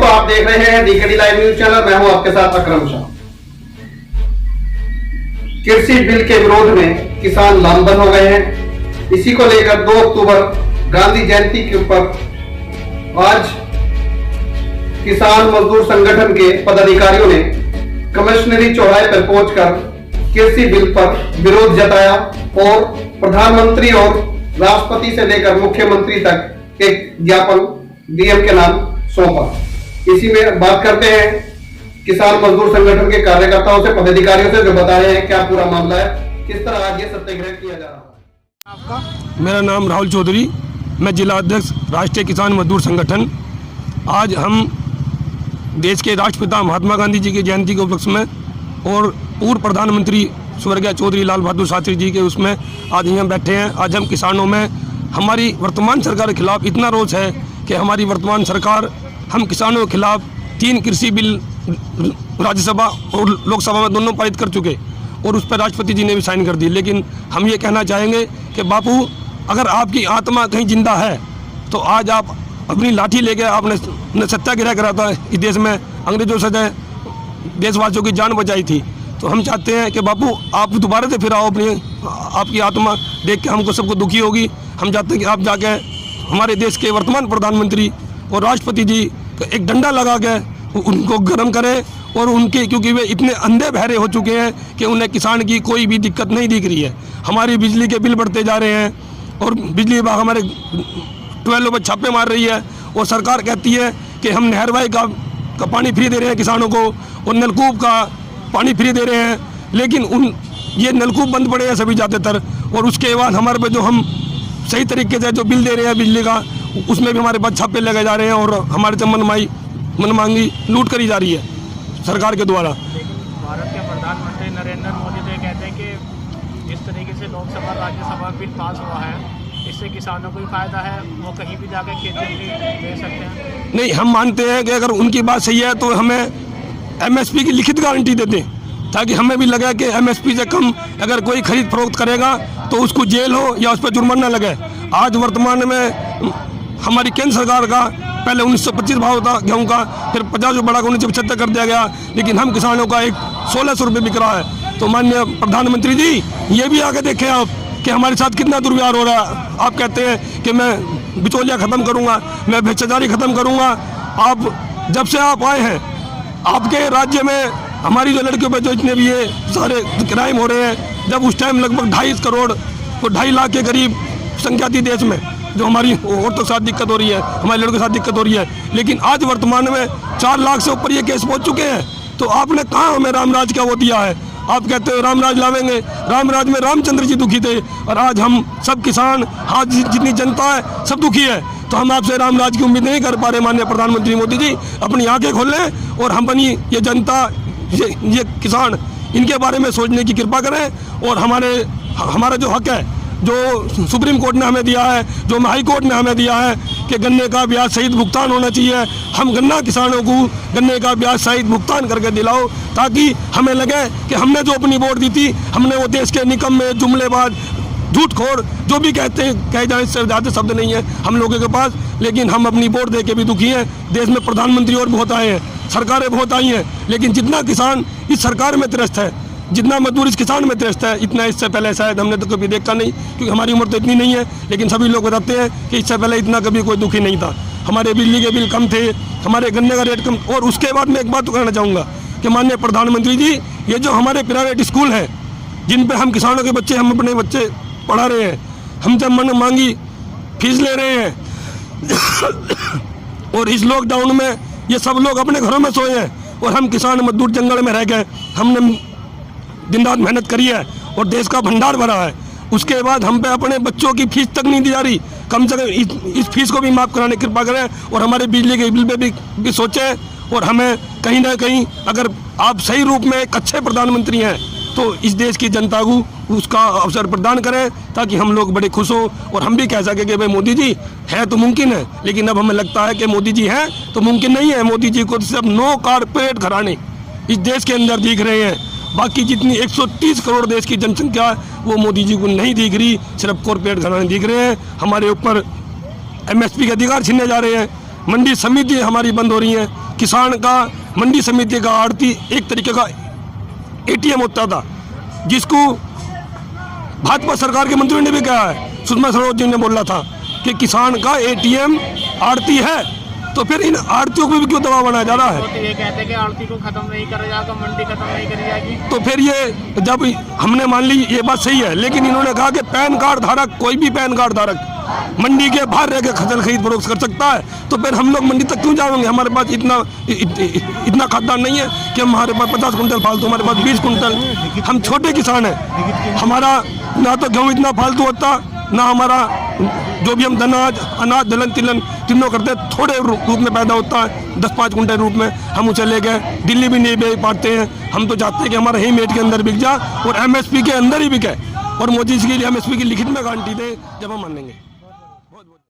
दोस्तों, आप देख रहे हैं डीकेडी लाइव न्यूज चैनल। मैं हूं आपके साथ अकरम शाह। कृषि बिल के विरोध में किसान लामबंद हो गए हैं। इसी को लेकर 2 अक्टूबर गांधी जयंती के ऊपर आज किसान मजदूर संगठन के पदाधिकारियों ने कमिश्नरी चौराहे पर पहुंचकर कृषि बिल पर विरोध जताया और प्रधानमंत्री और राष्ट्रपति से लेकर मुख्यमंत्री तक एक ज्ञापन डीएम के नाम सौंपा। इसी में बात करते हैं किसान मजदूर संगठन के कार्यकर्ताओं से, पदाधिकारियों से, जो बता रहे हैं क्या पूरा मामला है, किस तरह आज ये सत्याग्रह किया जा रहा है। आपका? मेरा नाम राहुल चौधरी, मैं जिला अध्यक्ष राष्ट्रीय किसान मजदूर संगठन। आज हम देश के राष्ट्रपिता महात्मा गांधी जी की जयंती के उपलक्ष्य में और पूर्व प्रधानमंत्री स्वर्गीय चौधरी लाल बहादुर शास्त्री जी के उसमें आज यहाँ बैठे हैं। आज हम किसानों में हमारी वर्तमान सरकार के खिलाफ इतना रोष है कि हमारी वर्तमान सरकार हम किसानों के खिलाफ 3 कृषि बिल राज्यसभा और लोकसभा में दोनों पारित कर चुके और उस पर राष्ट्रपति जी ने भी साइन कर दी। लेकिन हम ये कहना चाहेंगे कि बापू, अगर आपकी आत्मा कहीं जिंदा है तो आज आप अपनी लाठी लेके आपने सत्याग्रह करा था। इस देश में अंग्रेजों से देशवासियों की जान बचाई थी। तो हम चाहते हैं कि बापू आप दोबारा से फिर आओ, अपनी आपकी आत्मा देख के हमको सबको दुखी होगी। हम चाहते हैं कि आप जाके हमारे देश के वर्तमान प्रधानमंत्री और राष्ट्रपति जी एक डंडा लगा के उनको गर्म करें और उनके, क्योंकि वे इतने अंधे बहरे हो चुके हैं कि उन्हें किसान की कोई भी दिक्कत नहीं दिख रही है। हमारी बिजली के बिल बढ़ते जा रहे हैं और बिजली विभाग हमारे ट्यूबवेलों पर छापे मार रही है और सरकार कहती है कि हम नहरवाई का पानी फ्री दे रहे हैं किसानों को और नलकूप का पानी फ्री दे रहे हैं। लेकिन ये नलकूप बंद पड़े हैं सभी ज़्यादातर, और उसके बाद हमारे पे जो हम सही तरीके से जो बिल दे रहे हैं बिजली का, उसमें भी हमारे पास छापे लगे जा रहे हैं और हमारे से मनमांगी लूट करी जा रही है सरकार के द्वारा। भारत के प्रधानमंत्री नरेंद्र मोदी तो कहते हैं कि जिस तरीके से लोकसभा राज्यसभा बिल पास हुआ है, इससे किसानों को भी फायदा है, वो कहीं भी जाकर खेती ले सकते हैं। नहीं, हम मानते हैं कि अगर उनकी बात सही है तो हमें एमएसपी की लिखित गारंटी दे दें, ताकि हमें भी लगे कि एमएसपी से कम अगर कोई खरीद फरोख्त करेगा तो उसको जेल हो या उस पर जुर्माना लगे। आज वर्तमान में हमारी केंद्र सरकार का पहले 1925 भाव था गेहूं का, फिर 50 बढ़ा कर 1975 कर दिया गया, लेकिन हम किसानों का एक 1600 रुपये बिक रहा है। तो माननीय प्रधानमंत्री जी, ये भी आगे देखें आप कि हमारे साथ कितना दुर्व्यवहार हो रहा है। आप कहते हैं कि मैं बिचौलिया ख़त्म करूँगा, मैं भ्रष्टाचारी ख़त्म करूँगा। आप जब से आप आए हैं, आपके राज्य में हमारी जो लड़कियों पे जो इतने भी ये सारे क्राइम हो रहे हैं, जब उस टाइम लगभग 2.5 करोड़ को 2.5 लाख के करीब संख्या थी देश में, जो हमारी औरतों के साथ दिक्कत हो रही है, हमारे लड़कों के साथ दिक्कत हो रही है। लेकिन आज वर्तमान में 4 लाख से ऊपर ये केस पहुंच चुके हैं। तो आपने कहाँ हमें रामराज का वो दिया है? आप कहते हो रामराज लावेंगे, रामराज में रामचंद्र जी दुखी थे और आज हम सब किसान, आज जितनी जनता है सब दुखी है। तो हम आपसे रामराज की उम्मीद नहीं कर पा रहे। माननीय प्रधानमंत्री मोदी जी, अपनी आंखें खोल लें और हम बनी ये जनता, ये किसान, इनके बारे में सोचने की कृपा करें और हमारा जो हक है, जो सुप्रीम कोर्ट ने हमें दिया है, जो हाई कोर्ट ने हमें दिया है कि गन्ने का ब्याज सहित भुगतान होना चाहिए, हम गन्ना किसानों को गन्ने का ब्याज सहित भुगतान करके दिलाओ, ताकि हमें लगे कि हमने जो अपनी वोट दी थी, हमने वो देश के निकम्मे, जुमलेबाज, झूठखोर जो भी कहते हैं, कहे जाए इससे ज़्यादा शब्द नहीं है हम लोगों के पास। लेकिन हम अपनी वोट दे के भी दुखी हैं। देश में प्रधानमंत्री और बहुत आए हैं, सरकारें बहुत आई हैं, लेकिन जितना किसान इस सरकार में त्रस्त है, जितना मजदूर इस किसान में त्रस्त है, इतना इससे पहले शायद हमने तो कभी देखा नहीं, क्योंकि हमारी उम्र तो इतनी नहीं है। लेकिन सभी लोग बताते हैं कि इससे पहले इतना कभी कोई दुखी नहीं था। हमारे बिजली के बिल कम थे, हमारे गन्ने का रेट कम। और उसके बाद मैं एक बात तो कहना चाहूँगा कि माननीय प्रधानमंत्री जी, ये जो हमारे प्राइवेट स्कूल हैं, जिन पर हम किसानों के बच्चे, हम अपने बच्चे पढ़ा रहे हैं, हमसे मन मांगी फीस ले रहे हैं और इस लॉकडाउन में ये सब लोग अपने घरों में सोए हैं और हम किसान मजदूर जंगल में रह गए। हमने दिन रात मेहनत करी है और देश का भंडार भरा है। उसके बाद हम पे अपने बच्चों की फीस तक नहीं दी जा रही। कम से कम इस फीस को भी माफ़ कराने की कृपा करें और हमारे बिजली के बिल पे भी सोचें। और हमें कहीं ना कहीं, अगर आप सही रूप में एक अच्छे प्रधानमंत्री हैं, तो इस देश की जनता को उसका अवसर प्रदान करें, ताकि हम लोग बड़े खुश हों और हम भी कह सकें कि भाई मोदी जी है तो मुमकिन है। लेकिन अब हमें लगता है कि मोदी जी हैं तो मुमकिन नहीं है। मोदी जी को सिर्फ 9 कारपोरेट घराने इस देश के अंदर दिख रहे हैं। बाकी जितनी 130 करोड़ देश की जनसंख्या, वो मोदी जी को नहीं दिख रही, सिर्फ कॉरपोरेट घराने दिख रहे हैं। हमारे ऊपर एमएसपी के अधिकार छीनने जा रहे हैं, मंडी समिति हमारी बंद हो रही हैं, किसान का मंडी समिति का आड़ती एक तरीके का एटीएम होता था, जिसको भाजपा सरकार के मंत्रियों ने भी कहा है। सुषमा स्वराज जी ने बोला था कि किसान का एटीएम आड़ती है, तो फिर इन आड़तियों को भी क्यों दबाव बनाया जा रहा है? तो ये कहते हैं कि आड़ती को खत्म नहीं करा जाएगा, मंडी खत्म नहीं करी जाएगी। तो फिर ये जब हमने मान ली ये बात सही है, लेकिन इन्होंने कहा कि पैन कार्ड धारक, कोई भी पैन कार्ड धारक मंडी के बाहर रह के फसल खरीद फरोख्त कर सकता है, तो फिर हम लोग मंडी तक क्यों जाएंगे? हमारे पास इतना खाद्यान्न नहीं है कि हमारे पास 50 कुंटल फालतू, हमारे पास 20 कुंटल। हम छोटे किसान हैं, हमारा ना तो गेहूँ इतना फालतू होता, ना हमारा जो भी हम अनाज दलहन तिलहन तीनों करते हैं थोड़े रूप में पैदा होता है, 10-5 कुंटल रूप में हम उसे ले गए, दिल्ली भी नहीं बेच पाते हैं। हम तो चाहते हैं कि हमारा ही मेट के अंदर बिक जाए और MSP के अंदर ही बिके, और मोदी जी की MSP की लिखित में गारंटी दे, जब हम मानेंगे।